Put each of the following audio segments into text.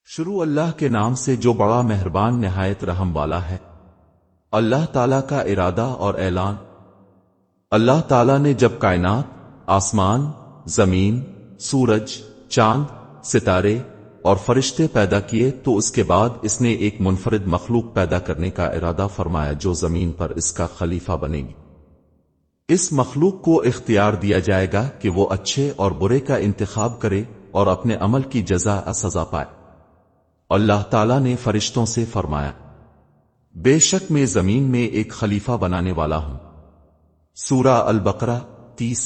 شروع اللہ کے نام سے جو بڑا مہربان نہایت رحم والا ہے۔ اللہ تعالیٰ کا ارادہ اور اعلان۔ اللہ تعالیٰ نے جب کائنات، آسمان، زمین، سورج، چاند، ستارے اور فرشتے پیدا کیے تو اس کے بعد اس نے ایک منفرد مخلوق پیدا کرنے کا ارادہ فرمایا جو زمین پر اس کا خلیفہ بنے گی۔ اس مخلوق کو اختیار دیا جائے گا کہ وہ اچھے اور برے کا انتخاب کرے اور اپنے عمل کی جزا سزا پائے۔ اللہ تعالیٰ نے فرشتوں سے فرمایا، بے شک میں زمین میں ایک خلیفہ بنانے والا ہوں۔ سورہ البقرہ 30۔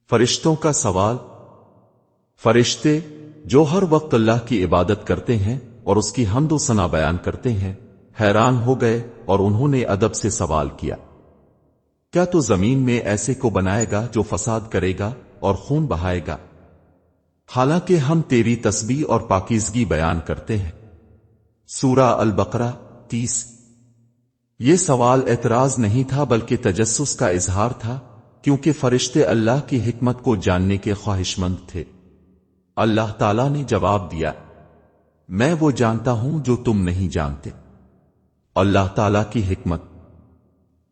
فرشتوں کا سوال۔ فرشتے جو ہر وقت اللہ کی عبادت کرتے ہیں اور اس کی حمد و ثنا بیان کرتے ہیں، حیران ہو گئے اور انہوں نے ادب سے سوال کیا، کیا تو زمین میں ایسے کو بنائے گا جو فساد کرے گا اور خون بہائے گا، حالانکہ ہم تیری تسبیح اور پاکیزگی بیان کرتے ہیں۔ سورہ البقرہ 30۔ یہ سوال اعتراض نہیں تھا بلکہ تجسس کا اظہار تھا، کیونکہ فرشتے اللہ کی حکمت کو جاننے کے خواہش مند تھے۔ اللہ تعالیٰ نے جواب دیا، میں وہ جانتا ہوں جو تم نہیں جانتے۔ اللہ تعالیٰ کی حکمت۔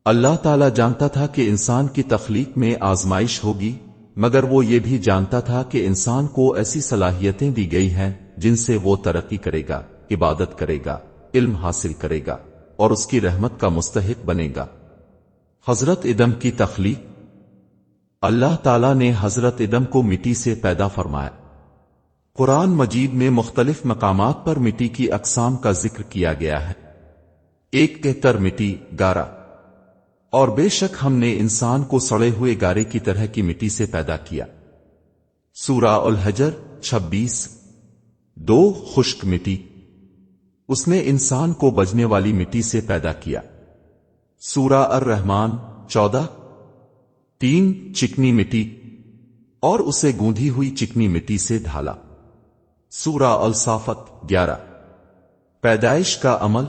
اللہ تعالیٰ جانتا تھا کہ انسان کی تخلیق میں آزمائش ہوگی، مگر وہ یہ بھی جانتا تھا کہ انسان کو ایسی صلاحیتیں دی گئی ہیں جن سے وہ ترقی کرے گا، عبادت کرے گا، علم حاصل کرے گا اور اس کی رحمت کا مستحق بنے گا۔ حضرت آدم کی تخلیق۔ اللہ تعالیٰ نے حضرت آدم کو مٹی سے پیدا فرمایا۔ قرآن مجید میں مختلف مقامات پر مٹی کی اقسام کا ذکر کیا گیا ہے۔ ایک کہتر مٹی، گارا، اور بے شک ہم نے انسان کو سڑے ہوئے گارے کی طرح کی مٹی سے پیدا کیا۔ سورہ الحجر 26۔ دو خشک مٹی، اس نے انسان کو بجنے والی مٹی سے پیدا کیا۔ سورہ الرحمن 14۔ تین چکنی مٹی، اور اسے گوندھی ہوئی چکنی مٹی سے ڈھالا۔ سورہ الصافت 11۔ پیدائش کا عمل۔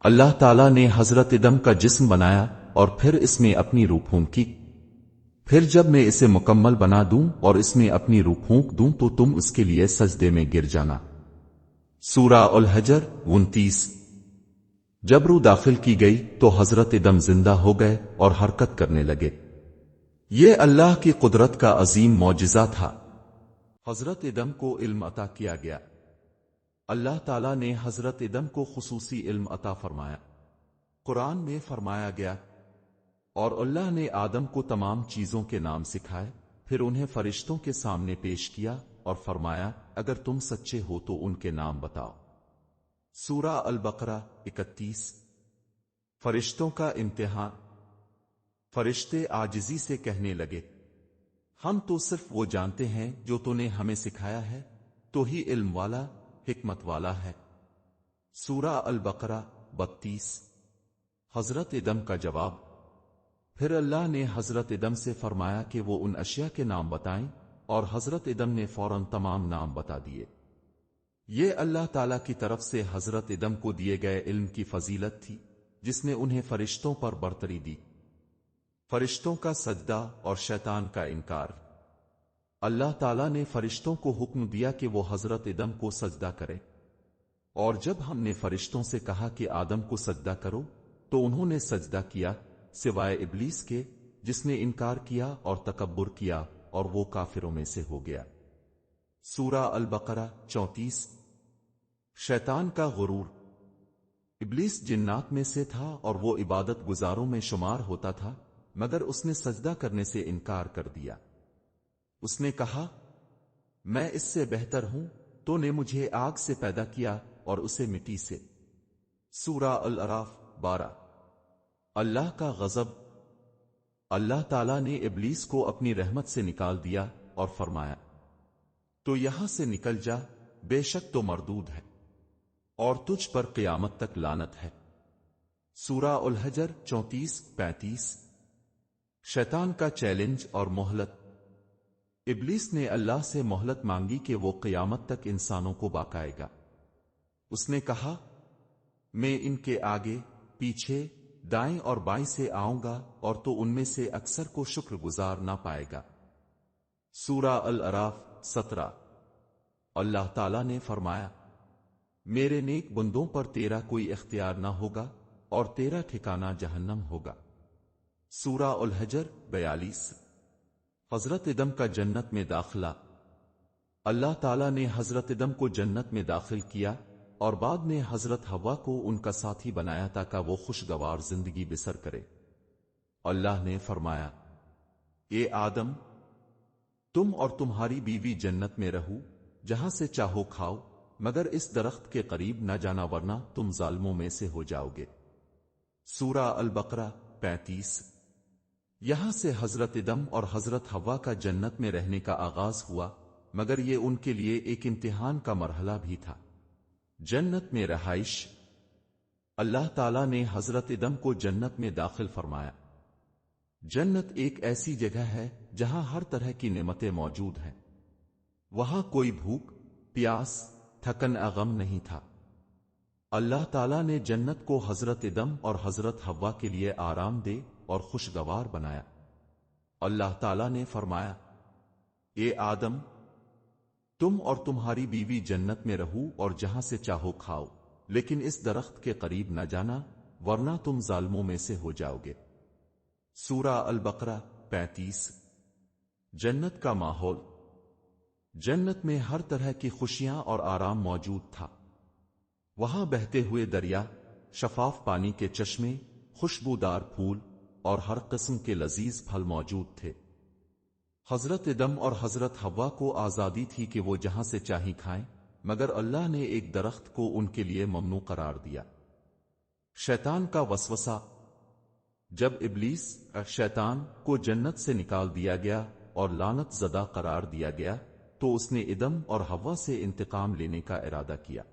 اللہ تعالیٰ نے حضرت آدم کا جسم بنایا اور پھر اس میں اپنی روح پھونکی۔ پھر جب میں اسے مکمل بنا دوں اور اس میں اپنی روح پھونک دوں تو تم اس کے لیے سجدے میں گر جانا۔ سورہ الحجر 29۔ جب روح داخل کی گئی تو حضرت آدم زندہ ہو گئے اور حرکت کرنے لگے۔ یہ اللہ کی قدرت کا عظیم معجزہ تھا۔ حضرت آدم کو علم عطا کیا گیا۔ اللہ تعالیٰ نے حضرت آدم کو خصوصی علم عطا فرمایا۔ قرآن میں فرمایا گیا، اور اللہ نے آدم کو تمام چیزوں کے نام سکھائے، پھر انہیں فرشتوں کے سامنے پیش کیا اور فرمایا، اگر تم سچے ہو تو ان کے نام بتاؤ۔ سورہ البقرہ 31۔ فرشتوں کا امتحان۔ فرشتے عاجزی سے کہنے لگے، ہم تو صرف وہ جانتے ہیں جو تو نے ہمیں سکھایا ہے، تو ہی علم والا، حکمت والا ہے۔ سورہ البقرہ 32۔ حضرت آدم کا جواب۔ پھر اللہ نے حضرت آدم سے فرمایا کہ وہ ان اشیاء کے نام بتائیں، اور حضرت آدم نے فوراً تمام نام بتا دیے۔ یہ اللہ تعالیٰ کی طرف سے حضرت آدم کو دیے گئے علم کی فضیلت تھی، جس نے انہیں فرشتوں پر برتری دی۔ فرشتوں کا سجدہ اور شیطان کا انکار۔ اللہ تعالیٰ نے فرشتوں کو حکم دیا کہ وہ حضرت آدم کو سجدہ کریں، اور جب ہم نے فرشتوں سے کہا کہ آدم کو سجدہ کرو تو انہوں نے سجدہ کیا، سوائے ابلیس کے جس نے انکار کیا اور تکبر کیا اور وہ کافروں میں سے ہو گیا۔ سورہ البقرہ 34۔ شیطان کا غرور۔ ابلیس جنات میں سے تھا اور وہ عبادت گزاروں میں شمار ہوتا تھا، مگر اس نے سجدہ کرنے سے انکار کر دیا۔ اس نے کہا، میں اس سے بہتر ہوں، تو نے مجھے آگ سے پیدا کیا اور اسے مٹی سے۔ سورہ الاعراف 12۔ اللہ کا غضب۔ اللہ تعالیٰ نے ابلیس کو اپنی رحمت سے نکال دیا اور فرمایا، تو یہاں سے نکل جا، بے شک تو مردود ہے، اور تجھ پر قیامت تک لعنت ہے۔ سورہ الحجر 34-35۔ شیطان کا چیلنج اور مہلت۔ ابلیس نے اللہ سے مہلت مانگی کہ وہ قیامت تک انسانوں کو بہکائے گا۔ اس نے کہا، میں ان کے آگے، پیچھے، دائیں اور بائیں سے آؤں گا اور تو ان میں سے اکثر کو شکر گزار نہ پائے گا۔ سورہ الاعراف 17۔ اللہ تعالیٰ نے فرمایا، میرے نیک بندوں پر تیرا کوئی اختیار نہ ہوگا اور تیرا ٹھکانہ جہنم ہوگا۔ سورہ الحجر 42۔ حضرت ادم کا جنت میں داخلہ۔ اللہ تعالیٰ نے حضرت ادم کو جنت میں داخل کیا اور بعد میں حضرت حوا کو ان کا ساتھی بنایا تاکہ وہ خوشگوار زندگی بسر کرے۔ اللہ نے فرمایا، اے آدم، تم اور تمہاری بیوی جنت میں رہو، جہاں سے چاہو کھاؤ، مگر اس درخت کے قریب نہ جانا ورنہ تم ظالموں میں سے ہو جاؤ گے۔ سورہ البقرہ 35۔ یہاں سے حضرت ادم اور حضرت حوا کا جنت میں رہنے کا آغاز ہوا، مگر یہ ان کے لیے ایک امتحان کا مرحلہ بھی تھا۔ جنت میں رہائش۔ اللہ تعالیٰ نے حضرت ادم کو جنت میں داخل فرمایا۔ جنت ایک ایسی جگہ ہے جہاں ہر طرح کی نعمتیں موجود ہیں۔ وہاں کوئی بھوک، پیاس، تھکن غم نہیں تھا۔ اللہ تعالیٰ نے جنت کو حضرت ادم اور حضرت حوا کے لیے آرام دہ اور خوشگوار بنایا۔ اللہ تعالیٰ نے فرمایا، اے آدم، تم اور تمہاری بیوی جنت میں رہو اور جہاں سے چاہو کھاؤ، لیکن اس درخت کے قریب نہ جانا ورنہ تم ظالموں میں سے ہو جاؤ گے۔ سورہ البقرہ 35۔ جنت کا ماحول۔ جنت میں ہر طرح کی خوشیاں اور آرام موجود تھا۔ وہاں بہتے ہوئے دریا، شفاف پانی کے چشمے، خوشبودار پھول اور ہر قسم کے لذیذ پھل موجود تھے۔ حضرت ادم اور حضرت حوا کو آزادی تھی کہ وہ جہاں سے چاہیں کھائیں، مگر اللہ نے ایک درخت کو ان کے لیے ممنوع قرار دیا۔ شیطان کا وسوسہ۔ جب ابلیس شیطان کو جنت سے نکال دیا گیا اور لعنت زدہ قرار دیا گیا تو اس نے ادم اور حوا سے انتقام لینے کا ارادہ کیا۔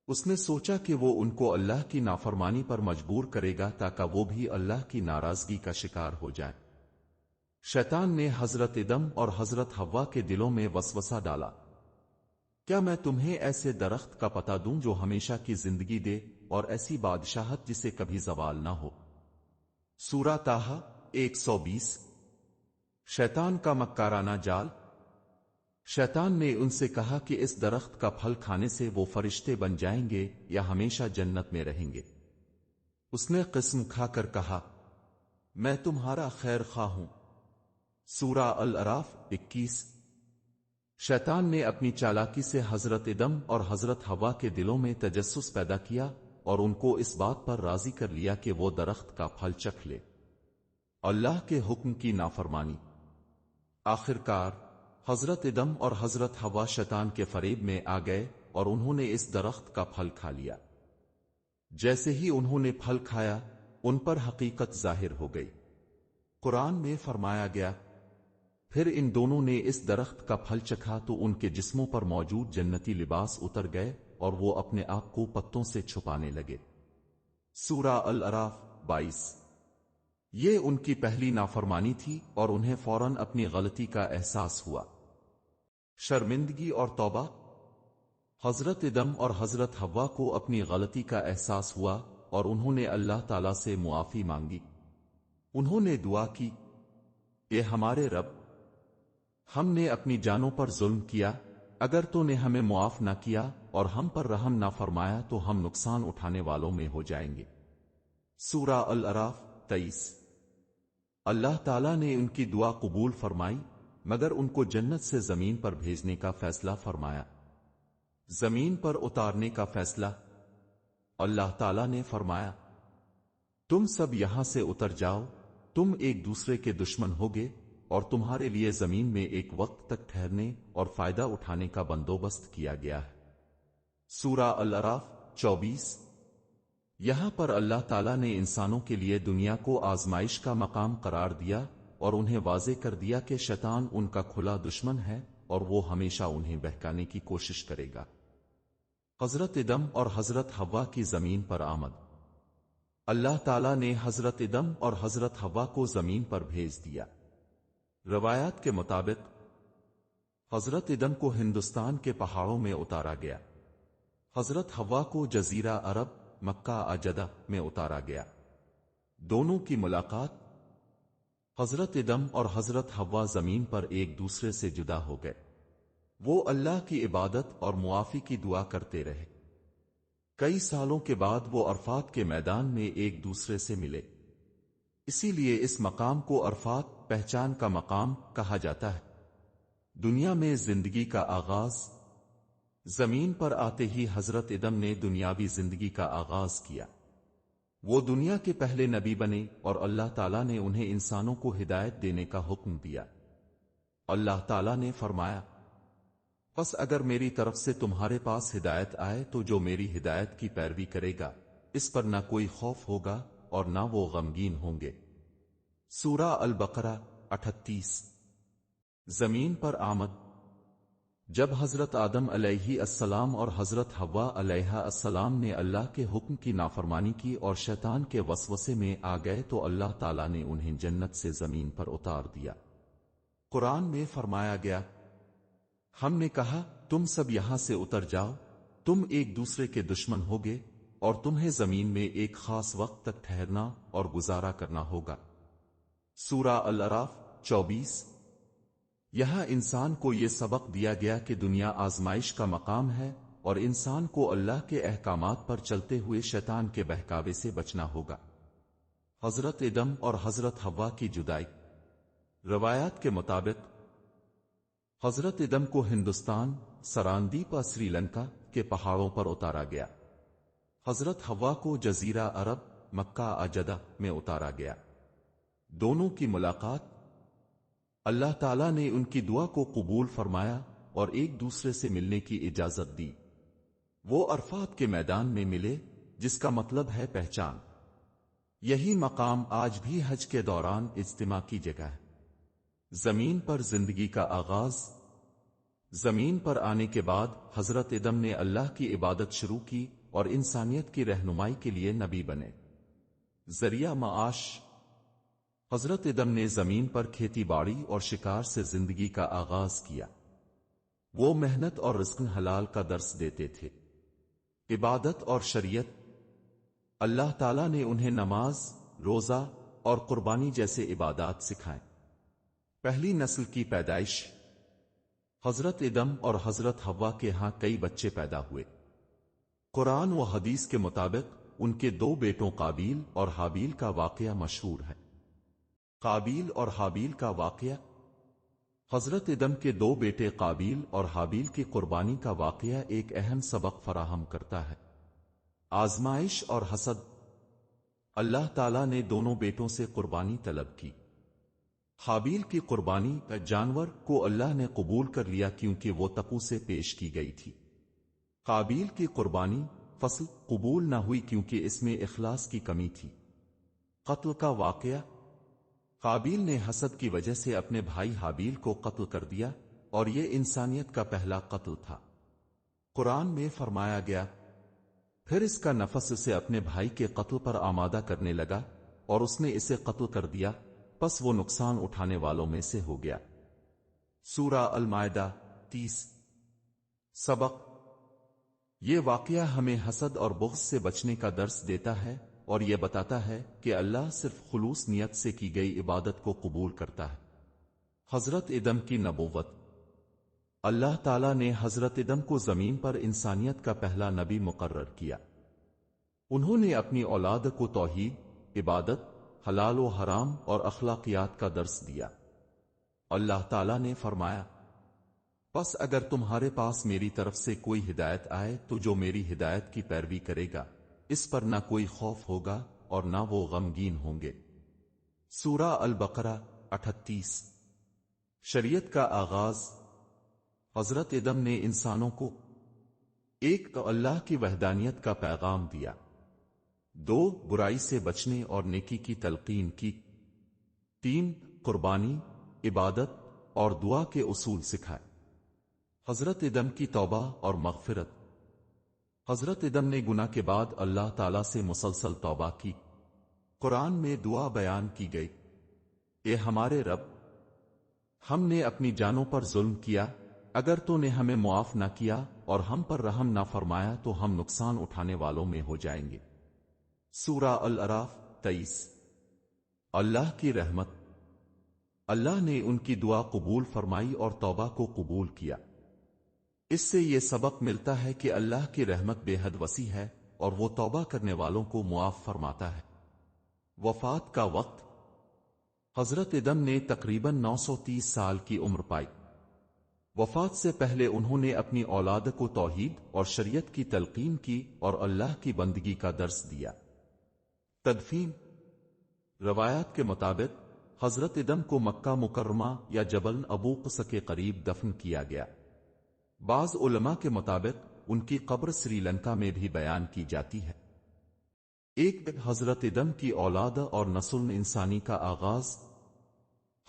اس نے سوچا کہ وہ ان کو اللہ کی نافرمانی پر مجبور کرے گا تاکہ وہ بھی اللہ کی ناراضگی کا شکار ہو جائیں۔ شیطان نے حضرت ادم اور حضرت حوا کے دلوں میں وسوسہ ڈالا، کیا میں تمہیں ایسے درخت کا پتہ دوں جو ہمیشہ کی زندگی دے اور ایسی بادشاہت جسے کبھی زوال نہ ہو؟ سورہ طٰہٰ 120۔ شیطان کا مکارانہ جال۔ شیطان نے ان سے کہا کہ اس درخت کا پھل کھانے سے وہ فرشتے بن جائیں گے یا ہمیشہ جنت میں رہیں گے۔ اس نے قسم کھا کر کہا، میں تمہارا خیر خواہ ہوں۔ سورہ الاعراف 21۔ شیطان نے اپنی چالاکی سے حضرت ادم اور حضرت حوا کے دلوں میں تجسس پیدا کیا اور ان کو اس بات پر راضی کر لیا کہ وہ درخت کا پھل چکھ لے۔ اللہ کے حکم کی نافرمانی۔ آخرکار حضرت ادم اور حضرت حوا شیطان کے فریب میں آ گئے اور انہوں نے اس درخت کا پھل کھا لیا۔ جیسے ہی انہوں نے پھل کھایا، ان پر حقیقت ظاہر ہو گئی۔ قرآن میں فرمایا گیا، پھر ان دونوں نے اس درخت کا پھل چکھا تو ان کے جسموں پر موجود جنتی لباس اتر گئے اور وہ اپنے آپ کو پتوں سے چھپانے لگے۔ سورہ الاعراف 22۔ یہ ان کی پہلی نافرمانی تھی اور انہیں فوراً اپنی غلطی کا احساس ہوا۔ شرمندگی اور توبہ۔ حضرت ادم اور حضرت حوا کو اپنی غلطی کا احساس ہوا اور انہوں نے اللہ تعالیٰ سے معافی مانگی۔ انہوں نے دعا کی، اے ہمارے رب، ہم نے اپنی جانوں پر ظلم کیا، اگر تو نے ہمیں معاف نہ کیا اور ہم پر رحم نہ فرمایا تو ہم نقصان اٹھانے والوں میں ہو جائیں گے۔ سورہ الاعراف 23۔ اللہ تعالیٰ نے ان کی دعا قبول فرمائی، مگر ان کو جنت سے زمین پر بھیجنے کا فیصلہ فرمایا۔ زمین پر اتارنے کا فیصلہ۔ اللہ تعالیٰ نے فرمایا، تم سب یہاں سے اتر جاؤ، تم ایک دوسرے کے دشمن ہوگے اور تمہارے لیے زمین میں ایک وقت تک ٹھہرنے اور فائدہ اٹھانے کا بندوبست کیا گیا ہے۔ سورہ الاعراف 24۔ یہاں پر اللہ تعالیٰ نے انسانوں کے لیے دنیا کو آزمائش کا مقام قرار دیا اور انہیں واضح کر دیا کہ شیطان ان کا کھلا دشمن ہے اور وہ ہمیشہ انہیں بہکانے کی کوشش کرے گا۔ حضرت ادم اور حضرت حوا کی زمین پر آمد۔ اللہ تعالیٰ نے حضرت ادم اور حضرت حوا کو زمین پر بھیج دیا۔ روایات کے مطابق حضرت ادم کو ہندوستان کے پہاڑوں میں اتارا گیا، حضرت حوا کو جزیرہ عرب مکہ اجدہ میں اتارا گیا۔ دونوں کی ملاقات۔ حضرت ادم اور حضرت حوا زمین پر ایک دوسرے سے جدا ہو گئے۔ وہ اللہ کی عبادت اور معافی کی دعا کرتے رہے۔ کئی سالوں کے بعد وہ عرفات کے میدان میں ایک دوسرے سے ملے۔ اسی لیے اس مقام کو عرفات پہچان کا مقام کہا جاتا ہے۔ دنیا میں زندگی کا آغاز۔ زمین پر آتے ہی حضرت آدم نے دنیاوی زندگی کا آغاز کیا۔ وہ دنیا کے پہلے نبی بنے اور اللہ تعالیٰ نے انہیں انسانوں کو ہدایت دینے کا حکم دیا۔ اللہ تعالیٰ نے فرمایا، پس اگر میری طرف سے تمہارے پاس ہدایت آئے تو جو میری ہدایت کی پیروی کرے گا اس پر نہ کوئی خوف ہوگا اور نہ وہ غمگین ہوں گے۔ سورہ البقرہ 38۔ زمین پر آمد۔ جب حضرت آدم علیہ السلام اور حضرت حوا علیہ السلام نے اللہ کے حکم کی نافرمانی کی اور شیطان کے وسوسے میں آ گئے تو اللہ تعالیٰ نے انہیں جنت سے زمین پر اتار دیا۔ قرآن میں فرمایا گیا، ہم نے کہا تم سب یہاں سے اتر جاؤ، تم ایک دوسرے کے دشمن ہوگے اور تمہیں زمین میں ایک خاص وقت تک ٹھہرنا اور گزارا کرنا ہوگا۔ سورہ الاعراف 24۔ یہاں انسان کو یہ سبق دیا گیا کہ دنیا آزمائش کا مقام ہے اور انسان کو اللہ کے احکامات پر چلتے ہوئے شیطان کے بہکاوے سے بچنا ہوگا۔ حضرت آدم اور حضرت حوا کی جدائی۔ روایات کے مطابق حضرت آدم کو ہندوستان سراندیپ سری لنکا کے پہاڑوں پر اتارا گیا۔ حضرت حوا کو جزیرہ عرب مکہ جدہ میں اتارا گیا۔ دونوں کی ملاقات۔ اللہ تعالیٰ نے ان کی دعا کو قبول فرمایا اور ایک دوسرے سے ملنے کی اجازت دی۔ وہ عرفات کے میدان میں ملے، جس کا مطلب ہے پہچان۔ یہی مقام آج بھی حج کے دوران اجتماع کی جگہ ہے۔ زمین پر زندگی کا آغاز۔ زمین پر آنے کے بعد حضرت آدم نے اللہ کی عبادت شروع کی اور انسانیت کی رہنمائی کے لیے نبی بنے۔ ذریعہ معاش۔ حضرت آدم نے زمین پر کھیتی باڑی اور شکار سے زندگی کا آغاز کیا۔ وہ محنت اور رزق حلال کا درس دیتے تھے۔ عبادت اور شریعت۔ اللہ تعالیٰ نے انہیں نماز، روزہ اور قربانی جیسے عبادات سکھائیں۔ پہلی نسل کی پیدائش۔ حضرت آدم اور حضرت حوا کے ہاں کئی بچے پیدا ہوئے۔ قرآن و حدیث کے مطابق ان کے دو بیٹوں قابیل اور حابیل کا واقعہ مشہور ہے۔ قابیل اور حابیل کا واقعہ۔ حضرت آدم کے دو بیٹے قابیل اور حابیل کی قربانی کا واقعہ ایک اہم سبق فراہم کرتا ہے۔ آزمائش اور حسد۔ اللہ تعالیٰ نے دونوں بیٹوں سے قربانی طلب کی۔ حابیل کی قربانی جانور کو اللہ نے قبول کر لیا کیونکہ وہ تقوی سے پیش کی گئی تھی۔ قابیل کی قربانی فصل قبول نہ ہوئی کیونکہ اس میں اخلاص کی کمی تھی۔ قتل کا واقعہ۔ قابیل نے حسد کی وجہ سے اپنے بھائی حابیل کو قتل کر دیا اور یہ انسانیت کا پہلا قتل تھا۔ قرآن میں فرمایا گیا، پھر اس کا نفس اسے اپنے بھائی کے قتل پر آمادہ کرنے لگا اور اس نے اسے قتل کر دیا، پس وہ نقصان اٹھانے والوں میں سے ہو گیا۔ سورہ المائدہ 30۔ سبق۔ یہ واقعہ ہمیں حسد اور بغض سے بچنے کا درس دیتا ہے اور یہ بتاتا ہے کہ اللہ صرف خلوص نیت سے کی گئی عبادت کو قبول کرتا ہے۔ حضرت آدم کی نبوت۔ اللہ تعالیٰ نے حضرت آدم کو زمین پر انسانیت کا پہلا نبی مقرر کیا۔ انہوں نے اپنی اولاد کو توحید، عبادت، حلال و حرام اور اخلاقیات کا درس دیا۔ اللہ تعالیٰ نے فرمایا، پس اگر تمہارے پاس میری طرف سے کوئی ہدایت آئے تو جو میری ہدایت کی پیروی کرے گا اس پر نہ کوئی خوف ہوگا اور نہ وہ غمگین ہوں گے۔ سورہ البقرہ 38۔ شریعت کا آغاز۔ حضرت آدم نے انسانوں کو ایک تو اللہ کی وحدانیت کا پیغام دیا، دو برائی سے بچنے اور نیکی کی تلقین کی، تین قربانی، عبادت اور دعا کے اصول سکھائے۔ حضرت آدم کی توبہ اور مغفرت۔ حضرت آدم نے گناہ کے بعد اللہ تعالیٰ سے مسلسل توبہ کی۔ قرآن میں دعا بیان کی گئی، اے ہمارے رب، ہم نے اپنی جانوں پر ظلم کیا، اگر تو نے ہمیں معاف نہ کیا اور ہم پر رحم نہ فرمایا تو ہم نقصان اٹھانے والوں میں ہو جائیں گے۔ سورہ الاعراف 23۔ اللہ کی رحمت۔ اللہ نے ان کی دعا قبول فرمائی اور توبہ کو قبول کیا۔ اس سے یہ سبق ملتا ہے کہ اللہ کی رحمت بے حد وسیع ہے اور وہ توبہ کرنے والوں کو معاف فرماتا ہے۔ وفات کا وقت۔ حضرت ادم نے تقریباً 930 سال کی عمر پائی۔ وفات سے پہلے انہوں نے اپنی اولاد کو توحید اور شریعت کی تلقین کی اور اللہ کی بندگی کا درس دیا۔ تدفین۔ روایات کے مطابق حضرت ادم کو مکہ مکرمہ یا جبل ابو قص کے قریب دفن کیا گیا۔ بعض علماء کے مطابق ان کی قبر سری لنکا میں بھی بیان کی جاتی ہے۔ ایک حضرت ادم کی اولاد اور نسل انسانی کا آغاز۔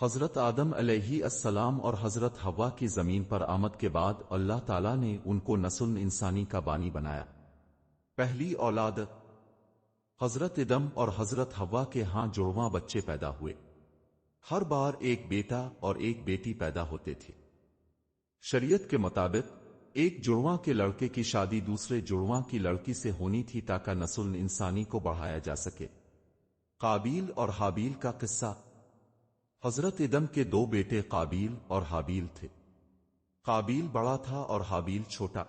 حضرت آدم علیہ السلام اور حضرت حوا کی زمین پر آمد کے بعد اللہ تعالیٰ نے ان کو نسل انسانی کا بانی بنایا۔ پہلی اولاد حضرت ادم اور حضرت حوا کے ہاں جڑواں بچے پیدا ہوئے۔ ہر بار ایک بیٹا اور ایک بیٹی پیدا ہوتے تھے۔ شریعت کے مطابق ایک جڑواں کے لڑکے کی شادی دوسرے جڑواں کی لڑکی سے ہونی تھی تاکہ نسل انسانی کو بڑھایا جا سکے۔ قابیل اور حابیل کا قصہ۔ حضرت ادم کے دو بیٹے قابیل اور حابیل تھے۔ قابیل بڑا تھا اور حابیل چھوٹا۔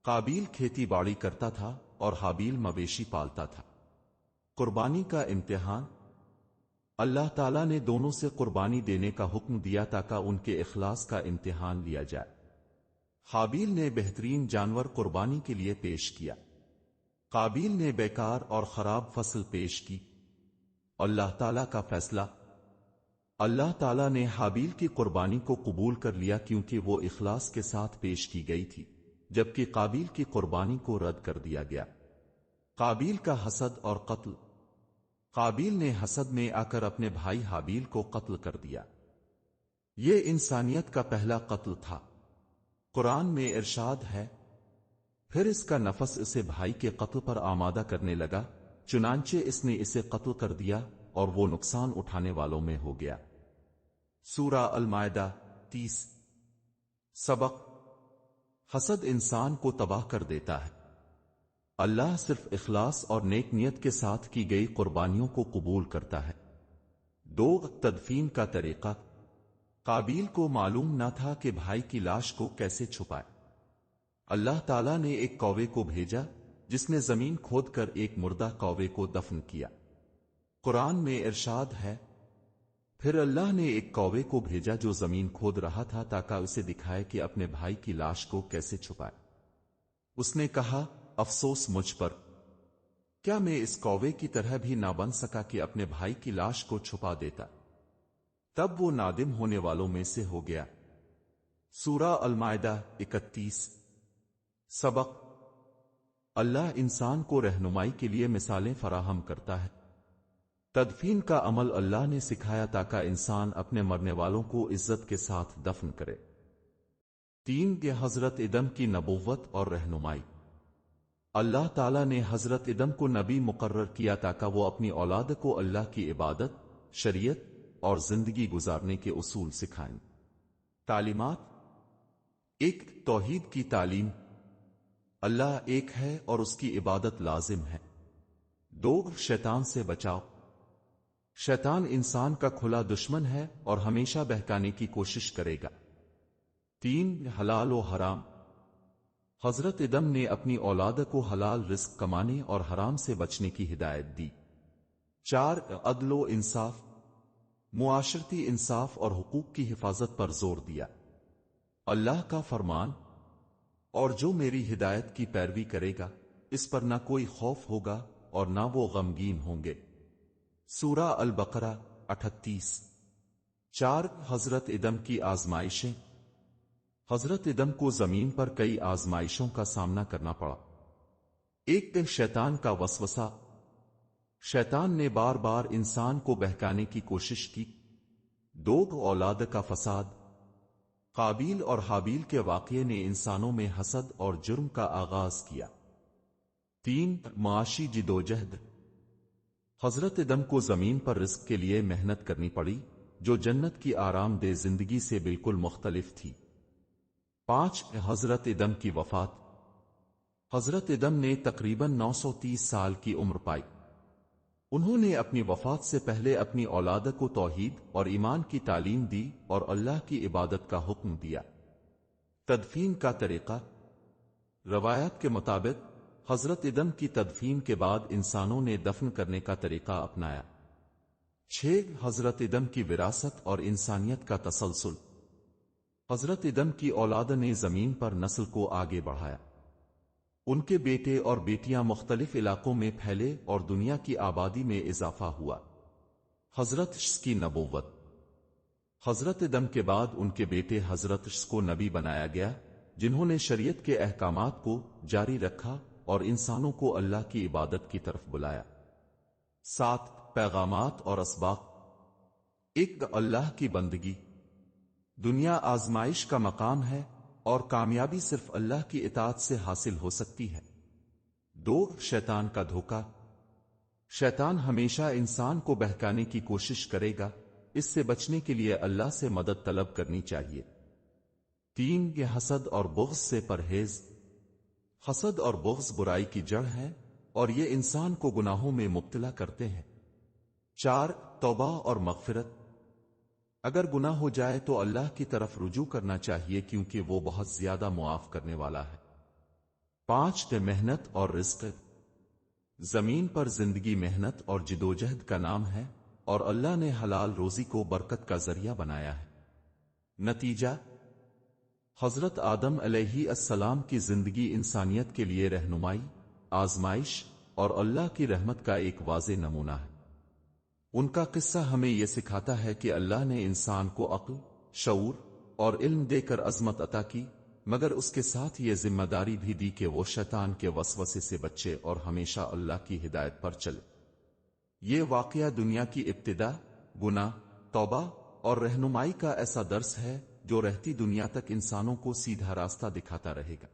قابیل کھیتی باڑی کرتا تھا اور حابیل مویشی پالتا تھا۔ قربانی کا امتحان۔ اللہ تعالیٰ نے دونوں سے قربانی دینے کا حکم دیا تاکہ ان کے اخلاص کا امتحان لیا جائے۔ حابیل نے بہترین جانور قربانی کے لیے پیش کیا۔ قابیل نے بیکار اور خراب فصل پیش کی۔ اللہ تعالیٰ کا فیصلہ۔ اللہ تعالیٰ نے حابیل کی قربانی کو قبول کر لیا کیونکہ وہ اخلاص کے ساتھ پیش کی گئی تھی، جبکہ قابیل کی قربانی کو رد کر دیا گیا۔ قابیل کا حسد اور قتل۔ قابیل نے حسد میں آ کر اپنے بھائی حابیل کو قتل کر دیا۔ یہ انسانیت کا پہلا قتل تھا۔ قرآن میں ارشاد ہے، پھر اس کا نفس اسے بھائی کے قتل پر آمادہ کرنے لگا، چنانچہ اس نے اسے قتل کر دیا اور وہ نقصان اٹھانے والوں میں ہو گیا۔ سورہ المائدہ 30۔ سبق: حسد انسان کو تباہ کر دیتا ہے۔ اللہ صرف اخلاص اور نیک نیت کے ساتھ کی گئی قربانیوں کو قبول کرتا ہے۔ 2 تدفین کا طریقہ۔ قابیل کو معلوم نہ تھا کہ بھائی کی لاش کو کیسے چھپائے۔ اللہ تعالیٰ نے ایک کوے کو بھیجا جس نے زمین کھود کر ایک مردہ کوے کو دفن کیا۔ قرآن میں ارشاد ہے، پھر اللہ نے ایک کوے کو بھیجا جو زمین کھود رہا تھا تاکہ اسے دکھائے کہ اپنے بھائی کی لاش کو کیسے چھپائے۔ اس نے کہا، افسوس مجھ پر، کیا میں اس کوے کی طرح بھی نہ بن سکا کہ اپنے بھائی کی لاش کو چھپا دیتا۔ تب وہ نادم ہونے والوں میں سے ہو گیا۔ سورہ المائدہ 31۔ سبق: اللہ انسان کو رہنمائی کے لیے مثالیں فراہم کرتا ہے۔ تدفین کا عمل اللہ نے سکھایا تاکہ انسان اپنے مرنے والوں کو عزت کے ساتھ دفن کرے۔ 3 کہ حضرت ادم کی نبوت اور رہنمائی۔ اللہ تعالیٰ نے حضرت ادم کو نبی مقرر کیا تاکہ وہ اپنی اولاد کو اللہ کی عبادت، شریعت اور زندگی گزارنے کے اصول سکھائیں۔ تعلیمات: 1 توحید کی تعلیم، اللہ ایک ہے اور اس کی عبادت لازم ہے۔ 2 شیطان سے بچاؤ، شیطان انسان کا کھلا دشمن ہے اور ہمیشہ بہکانے کی کوشش کرے گا۔ 3 حلال و حرام، حضرت ادم نے اپنی اولاد کو حلال رزق کمانے اور حرام سے بچنے کی ہدایت دی۔ 4 عدل و انصاف، معاشرتی انصاف اور حقوق کی حفاظت پر زور دیا۔ اللہ کا فرمان، اور جو میری ہدایت کی پیروی کرے گا اس پر نہ کوئی خوف ہوگا اور نہ وہ غمگین ہوں گے۔ سورہ البقرہ 38۔ 4 حضرت ادم کی آزمائشیں، حضرت ادم کو زمین پر کئی آزمائشوں کا سامنا کرنا پڑا۔ 1 شیطان کا وسوسہ، شیطان نے بار بار انسان کو بہکانے کی کوشش کی۔ 2 اولاد کا فساد، قابیل اور حابیل کے واقعے نے انسانوں میں حسد اور جرم کا آغاز کیا۔ 3 معاشی جدوجہد، حضرت ادم کو زمین پر رزق کے لیے محنت کرنی پڑی جو جنت کی آرام دہ زندگی سے بالکل مختلف تھی۔ 5 حضرت ادم کی وفات، حضرت ادم نے تقریباً 930 سال کی عمر پائی۔ انہوں نے اپنی وفات سے پہلے اپنی اولاد کو توحید اور ایمان کی تعلیم دی اور اللہ کی عبادت کا حکم دیا۔ تدفین کا طریقہ۔ روایات کے مطابق حضرت ادم کی تدفین کے بعد انسانوں نے دفن کرنے کا طریقہ اپنایا۔ 6 حضرت ادم کی وراثت اور انسانیت کا تسلسل۔ حضرت ادم کی اولاد نے زمین پر نسل کو آگے بڑھایا۔ ان کے بیٹے اور بیٹیاں مختلف علاقوں میں پھیلے اور دنیا کی آبادی میں اضافہ ہوا۔ حضرت عیسیٰ کی نبوت۔ حضرت ادم کے بعد ان کے بیٹے حضرت عیسیٰ کو نبی بنایا گیا، جنہوں نے شریعت کے احکامات کو جاری رکھا اور انسانوں کو اللہ کی عبادت کی طرف بلایا۔ 7 پیغامات اور اسباق۔ 1 اللہ کی بندگی۔ دنیا آزمائش کا مقام ہے اور کامیابی صرف اللہ کی اطاعت سے حاصل ہو سکتی ہے۔ 2 شیطان کا دھوکہ۔ شیطان ہمیشہ انسان کو بہکانے کی کوشش کرے گا، اس سے بچنے کے لیے اللہ سے مدد طلب کرنی چاہیے۔ 3 یہ حسد اور بغض سے پرہیز۔ حسد اور بغض برائی کی جڑ ہے اور یہ انسان کو گناہوں میں مبتلا کرتے ہیں۔ 4 توبہ اور مغفرت۔ اگر گناہ ہو جائے تو اللہ کی طرف رجوع کرنا چاہیے کیونکہ وہ بہت زیادہ معاف کرنے والا ہے۔ 5 محنت اور رزق۔ زمین پر زندگی محنت اور جدوجہد کا نام ہے اور اللہ نے حلال روزی کو برکت کا ذریعہ بنایا ہے۔ نتیجہ، حضرت آدم علیہ السلام کی زندگی انسانیت کے لیے رہنمائی، آزمائش اور اللہ کی رحمت کا ایک واضح نمونہ ہے۔ ان کا قصہ ہمیں یہ سکھاتا ہے کہ اللہ نے انسان کو عقل، شعور اور علم دے کر عظمت عطا کی، مگر اس کے ساتھ یہ ذمہ داری بھی دی کہ وہ شیطان کے وسوسے سے بچے اور ہمیشہ اللہ کی ہدایت پر چلے۔ یہ واقعہ دنیا کی ابتدا، گناہ، توبہ اور رہنمائی کا ایسا درس ہے جو رہتی دنیا تک انسانوں کو سیدھا راستہ دکھاتا رہے گا۔